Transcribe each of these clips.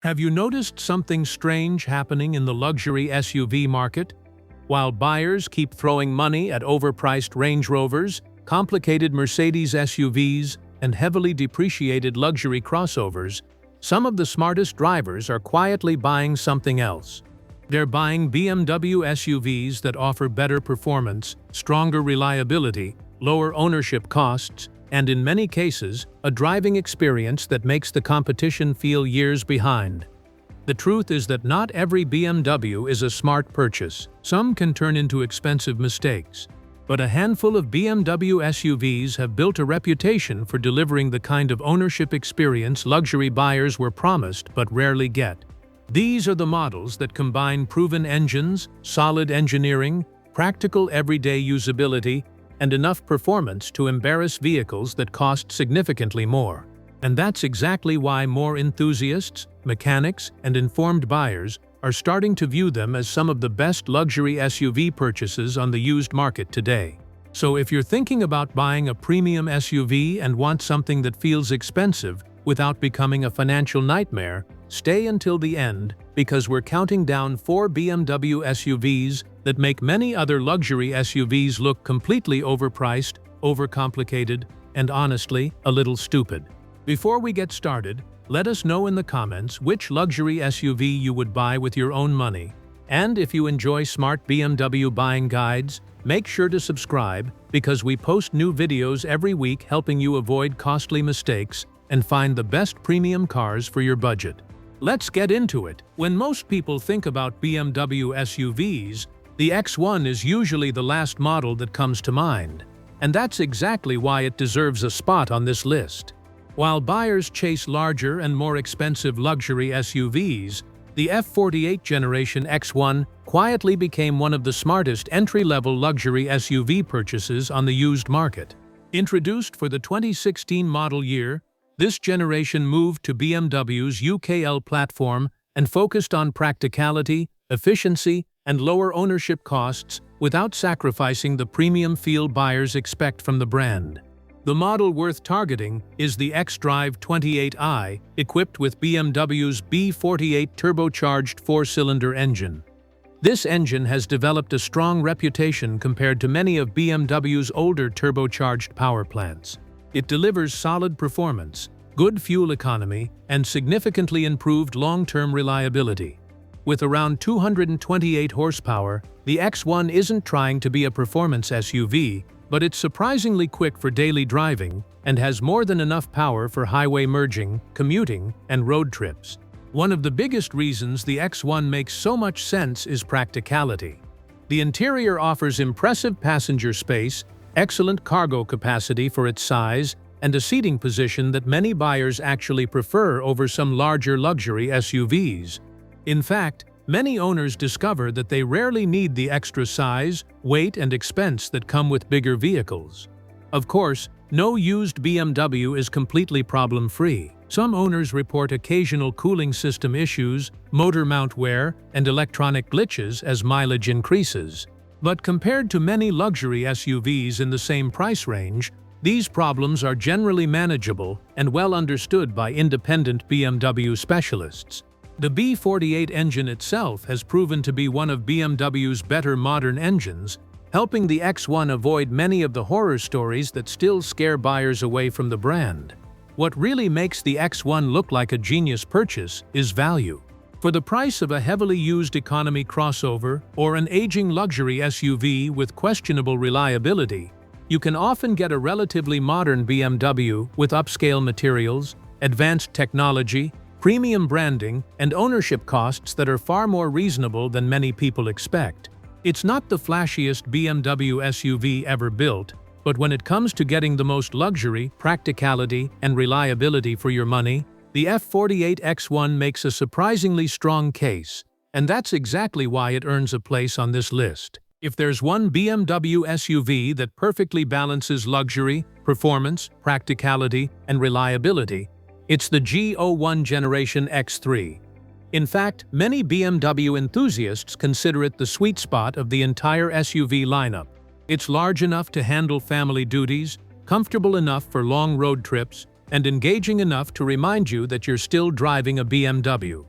Have you noticed something strange happening in the luxury SUV market? While buyers keep throwing money at overpriced Range Rovers, complicated Mercedes SUVs, and heavily depreciated luxury crossovers, some of the smartest drivers are quietly buying something else. They're buying BMW SUVs that offer better performance, stronger reliability, lower ownership costs, and in many cases, a driving experience that makes the competition feel years behind. The truth is that not every BMW is a smart purchase. Some can turn into expensive mistakes. But a handful of BMW SUVs have built a reputation for delivering the kind of ownership experience luxury buyers were promised but rarely get. These are the models that combine proven engines, solid engineering, practical everyday usability, and enough performance to embarrass vehicles that cost significantly more. And that's exactly why more enthusiasts, mechanics, and informed buyers are starting to view them as some of the best luxury SUV purchases on the used market today. So if you're thinking about buying a premium SUV and want something that feels expensive without becoming a financial nightmare, stay until the end, because we're counting down 4 BMW SUVs that make many other luxury SUVs look completely overpriced, overcomplicated, and honestly, a little stupid. Before we get started, let us know in the comments which luxury SUV you would buy with your own money. And if you enjoy smart BMW buying guides, make sure to subscribe, because we post new videos every week helping you avoid costly mistakes and find the best premium cars for your budget. Let's get into it. When most people think about BMW SUVs, the X1 is usually the last model that comes to mind. And that's exactly why it deserves a spot on this list. While buyers chase larger and more expensive luxury SUVs, the F48 generation X1 quietly became one of the smartest entry-level luxury SUV purchases on the used market. Introduced for the 2016 model year, this generation moved to BMW's UKL platform and focused on practicality, efficiency, and lower ownership costs without sacrificing the premium feel buyers expect from the brand. The model worth targeting is the xDrive 28i, equipped with BMW's B48 turbocharged 4-cylinder engine. This engine has developed a strong reputation compared to many of BMW's older turbocharged power plants. It delivers solid performance, good fuel economy, and significantly improved long-term reliability. With around 228 horsepower, the X1 isn't trying to be a performance SUV, but it's surprisingly quick for daily driving and has more than enough power for highway merging, commuting, and road trips. One of the biggest reasons the X1 makes so much sense is practicality. The interior offers impressive passenger space, excellent cargo capacity for its size, and a seating position that many buyers actually prefer over some larger luxury SUVs. In fact, many owners discover that they rarely need the extra size, weight, and expense that come with bigger vehicles. Of course, no used BMW is completely problem-free. Some owners report occasional cooling system issues, motor mount wear, and electronic glitches as mileage increases. But compared to many luxury SUVs in the same price range, these problems are generally manageable and well understood by independent BMW specialists. The B48 engine itself has proven to be one of BMW's better modern engines, helping the X1 avoid many of the horror stories that still scare buyers away from the brand. What really makes the X1 look like a genius purchase is value. For the price of a heavily used economy crossover or an aging luxury SUV with questionable reliability, you can often get a relatively modern BMW with upscale materials, advanced technology, premium branding, and ownership costs that are far more reasonable than many people expect. It's not the flashiest BMW SUV ever built, but when it comes to getting the most luxury, practicality, and reliability for your money, the F48 X1 makes a surprisingly strong case, and that's exactly why it earns a place on this list. If there's one BMW SUV that perfectly balances luxury, performance, practicality, and reliability, it's the X1 generation X3. In fact, many BMW enthusiasts consider it the sweet spot of the entire SUV lineup. It's large enough to handle family duties, comfortable enough for long road trips, and engaging enough to remind you that you're still driving a BMW.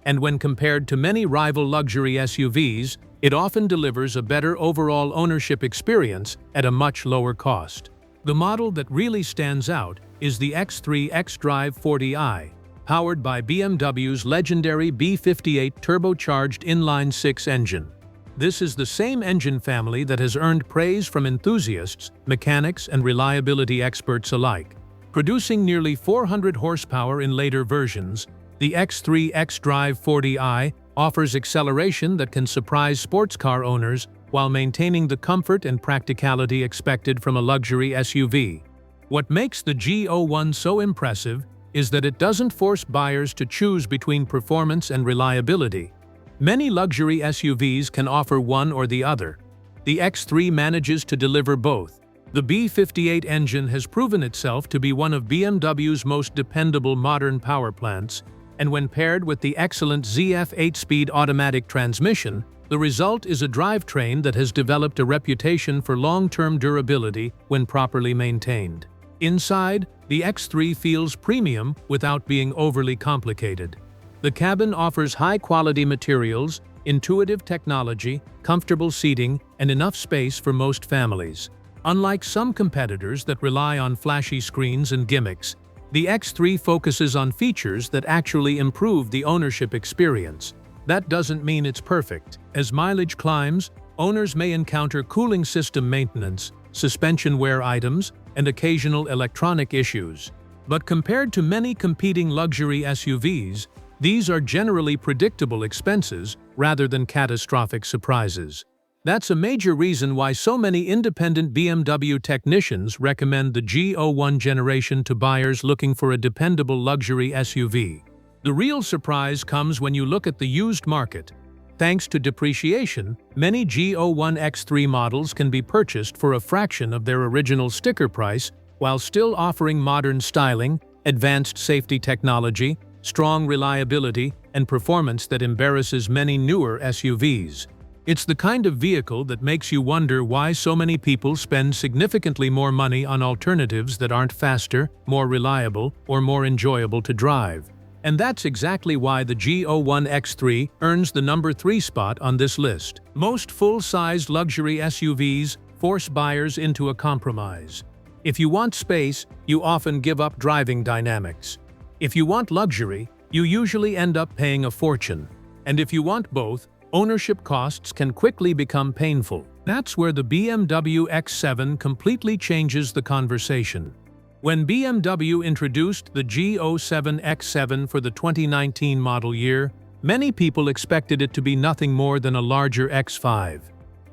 and when compared to many rival luxury SUVs, it often delivers a better overall ownership experience at a much lower cost. The model that really stands out is the X3 xDrive 40i, powered by BMW's legendary B58 turbocharged inline-six engine. This is the same engine family that has earned praise from enthusiasts, mechanics, and reliability experts alike. Producing nearly 400 horsepower in later versions, the X3 xDrive 40i offers acceleration that can surprise sports car owners while maintaining the comfort and practicality expected from a luxury SUV. What makes the X1 so impressive is that it doesn't force buyers to choose between performance and reliability. Many luxury SUVs can offer one or the other. The X3 manages to deliver both. The B58 engine has proven itself to be one of BMW's most dependable modern power plants, and when paired with the excellent ZF 8-speed automatic transmission, the result is a drivetrain that has developed a reputation for long-term durability when properly maintained. Inside, the X3 feels premium without being overly complicated. The cabin offers high-quality materials, intuitive technology, comfortable seating, and enough space for most families. Unlike some competitors that rely on flashy screens and gimmicks, the X3 focuses on features that actually improve the ownership experience. That doesn't mean it's perfect. As mileage climbs, owners may encounter cooling system maintenance, suspension wear items, and occasional electronic issues. But compared to many competing luxury SUVs, these are generally predictable expenses rather than catastrophic surprises. That's a major reason why so many independent BMW technicians recommend the X1 generation to buyers looking for a dependable luxury SUV. The real surprise comes when you look at the used market. Thanks to depreciation, many X1 X3 models can be purchased for a fraction of their original sticker price while still offering modern styling, advanced safety technology, strong reliability, and performance that embarrasses many newer SUVs. It's the kind of vehicle that makes you wonder why so many people spend significantly more money on alternatives that aren't faster, more reliable, or more enjoyable to drive. And that's exactly why the X1 X3 earns the number 3 spot on this list. Most full-sized luxury SUVs force buyers into a compromise. If you want space, you often give up driving dynamics. If you want luxury, you usually end up paying a fortune. And if you want both, ownership costs can quickly become painful. That's where the BMW X7 completely changes the conversation. When BMW introduced the X07 X7 for the 2019 model year, many people expected it to be nothing more than a larger X5.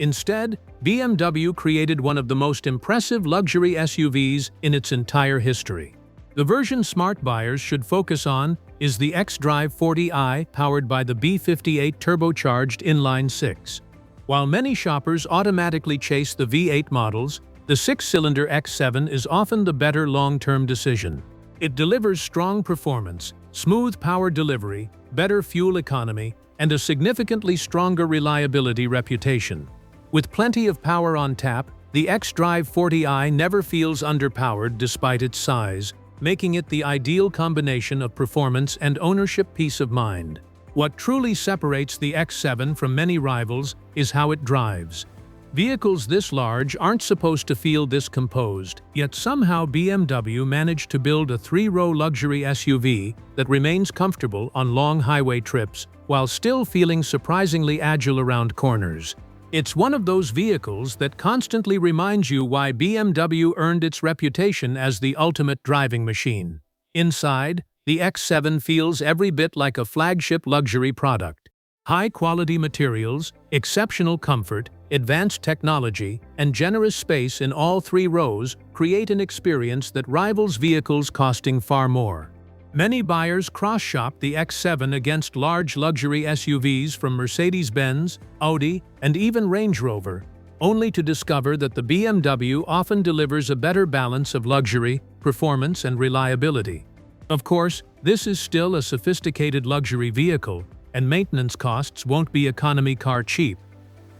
Instead, BMW created one of the most impressive luxury SUVs in its entire history. The version smart buyers should focus on is the xDrive 40i powered by the B58 turbocharged inline-six. While many shoppers automatically chase the V8 models, the 6-cylinder X7 is often the better long-term decision. It delivers strong performance, smooth power delivery, better fuel economy, and a significantly stronger reliability reputation. With plenty of power on tap, the xDrive 40i never feels underpowered despite its size, making it the ideal combination of performance and ownership peace of mind. What truly separates the X7 from many rivals is how it drives. Vehicles this large aren't supposed to feel this composed, yet somehow BMW managed to build a 3-row luxury SUV that remains comfortable on long highway trips while still feeling surprisingly agile around corners. It's one of those vehicles that constantly reminds you why BMW earned its reputation as the ultimate driving machine. Inside, the X7 feels every bit like a flagship luxury product. High-quality materials, exceptional comfort, advanced technology, and generous space in all 3 rows create an experience that rivals vehicles costing far more. Many buyers cross-shop the X7 against large luxury SUVs from Mercedes-Benz, Audi, and even Range Rover, only to discover that the BMW often delivers a better balance of luxury, performance, and reliability. Of course, this is still a sophisticated luxury vehicle, and maintenance costs won't be economy car cheap.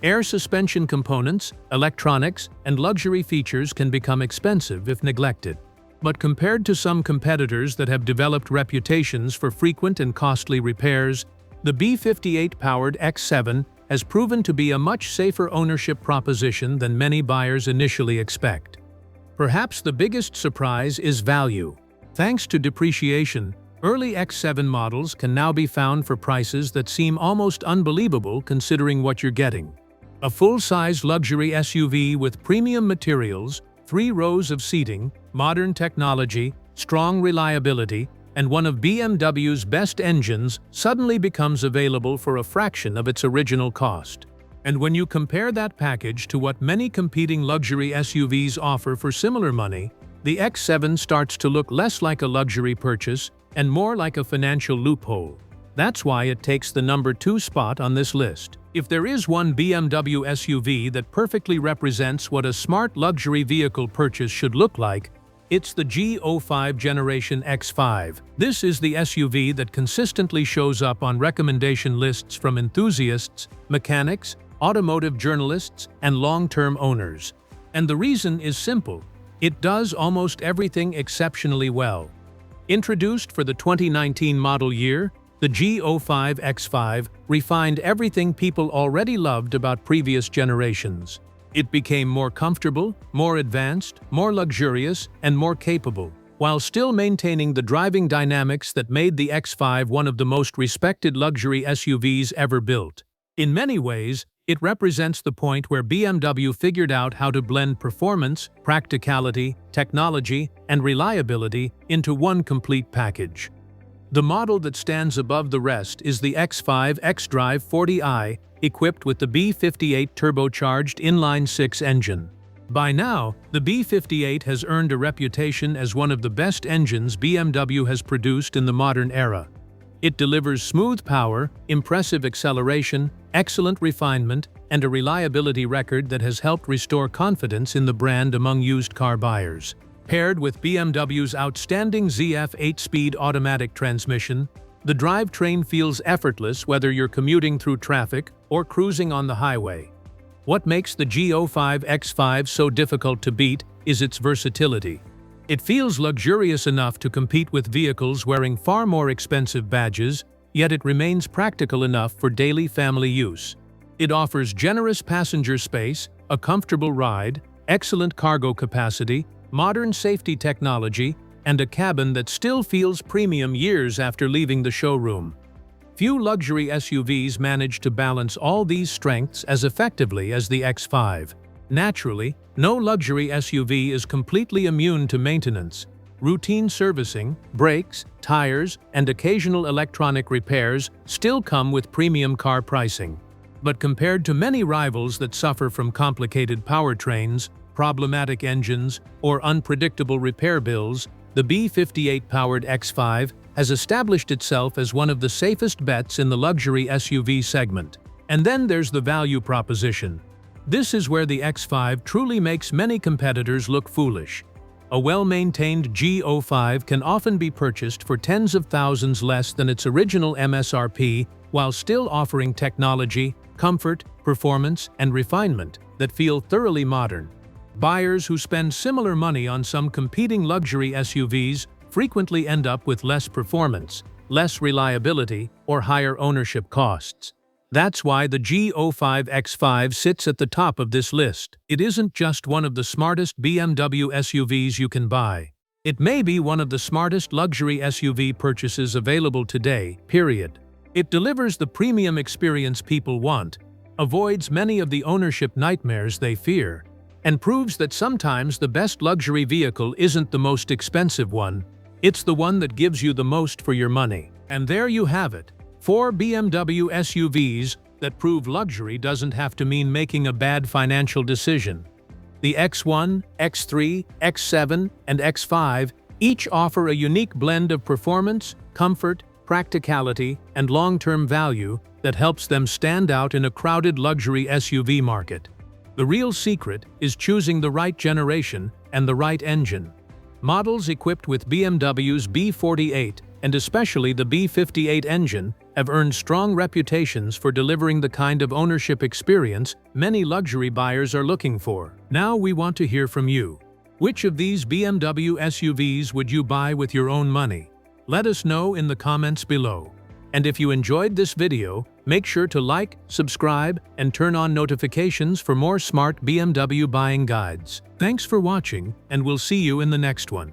Air suspension components, electronics, and luxury features can become expensive if neglected. But compared to some competitors that have developed reputations for frequent and costly repairs, The B58-powered X7 has proven to be a much safer ownership proposition than many buyers initially expect. Perhaps the biggest surprise is value. Thanks to depreciation, early X7 models can now be found for prices that seem almost unbelievable considering what you're getting. A full-size luxury SUV with premium materials, 3 rows of seating, modern technology, strong reliability, and one of BMW's best engines suddenly becomes available for a fraction of its original cost. And when you compare that package to what many competing luxury SUVs offer for similar money, the X7 starts to look less like a luxury purchase and more like a financial loophole. That's why it takes the number 2 spot on this list. If there is one BMW SUV that perfectly represents what a smart luxury vehicle purchase should look like, it's the G05 Generation X5. This is the SUV that consistently shows up on recommendation lists from enthusiasts, mechanics, automotive journalists, and long-term owners. And the reason is simple. It does almost everything exceptionally well. Introduced for the 2019 model year, the G05 X5 refined everything people already loved about previous generations. It became more comfortable, more advanced, more luxurious, and more capable, while still maintaining the driving dynamics that made the X5 one of the most respected luxury SUVs ever built. In many ways, it represents the point where BMW figured out how to blend performance, practicality, technology, and reliability into one complete package. The model that stands above the rest is the X5 xDrive 40i, equipped with the B58 turbocharged inline-6 engine. By now, the B58 has earned a reputation as one of the best engines BMW has produced in the modern era. It delivers smooth power, impressive acceleration, excellent refinement, and a reliability record that has helped restore confidence in the brand among used car buyers. Paired with BMW's outstanding ZF 8-speed automatic transmission, the drivetrain feels effortless whether you're commuting through traffic or cruising on the highway. What makes the G05 X5 so difficult to beat is its versatility. It feels luxurious enough to compete with vehicles wearing far more expensive badges, yet it remains practical enough for daily family use. It offers generous passenger space, a comfortable ride, excellent cargo capacity, modern safety technology, and a cabin that still feels premium years after leaving the showroom. Few luxury SUVs manage to balance all these strengths as effectively as the X5. Naturally, no luxury SUV is completely immune to maintenance. Routine servicing, brakes, tires, and occasional electronic repairs still come with premium car pricing. But compared to many rivals that suffer from complicated powertrains, problematic engines, or unpredictable repair bills, the B58-powered X5 has established itself as one of the safest bets in the luxury SUV segment. And then there's the value proposition. This is where the X5 truly makes many competitors look foolish. A well-maintained G05 can often be purchased for tens of thousands less than its original MSRP, while still offering technology, comfort, performance, and refinement that feel thoroughly modern. Buyers who spend similar money on some competing luxury SUVs frequently end up with less performance, less reliability, or higher ownership costs. That's why the G05 X5 sits at the top of this list. It isn't just one of the smartest BMW SUVs you can buy. It may be one of the smartest luxury SUV purchases available today, period. It delivers the premium experience people want, avoids many of the ownership nightmares they fear, and proves that sometimes the best luxury vehicle isn't the most expensive one, it's the one that gives you the most for your money. And there you have it. 4 BMW SUVs that prove luxury doesn't have to mean making a bad financial decision. The X1, X3, X7, and X5 each offer a unique blend of performance, comfort, practicality, and long-term value that helps them stand out in a crowded luxury SUV market. The real secret is choosing the right generation and the right engine. Models equipped with BMW's B48 and especially the B58 engine have earned strong reputations for delivering the kind of ownership experience many luxury buyers are looking for. Now we want to hear from you. Which of these BMW SUVs would you buy with your own money? Let us know in the comments below. And if you enjoyed this video, make sure to like, subscribe, and turn on notifications for more smart BMW buying guides. Thanks for watching, and we'll see you in the next one.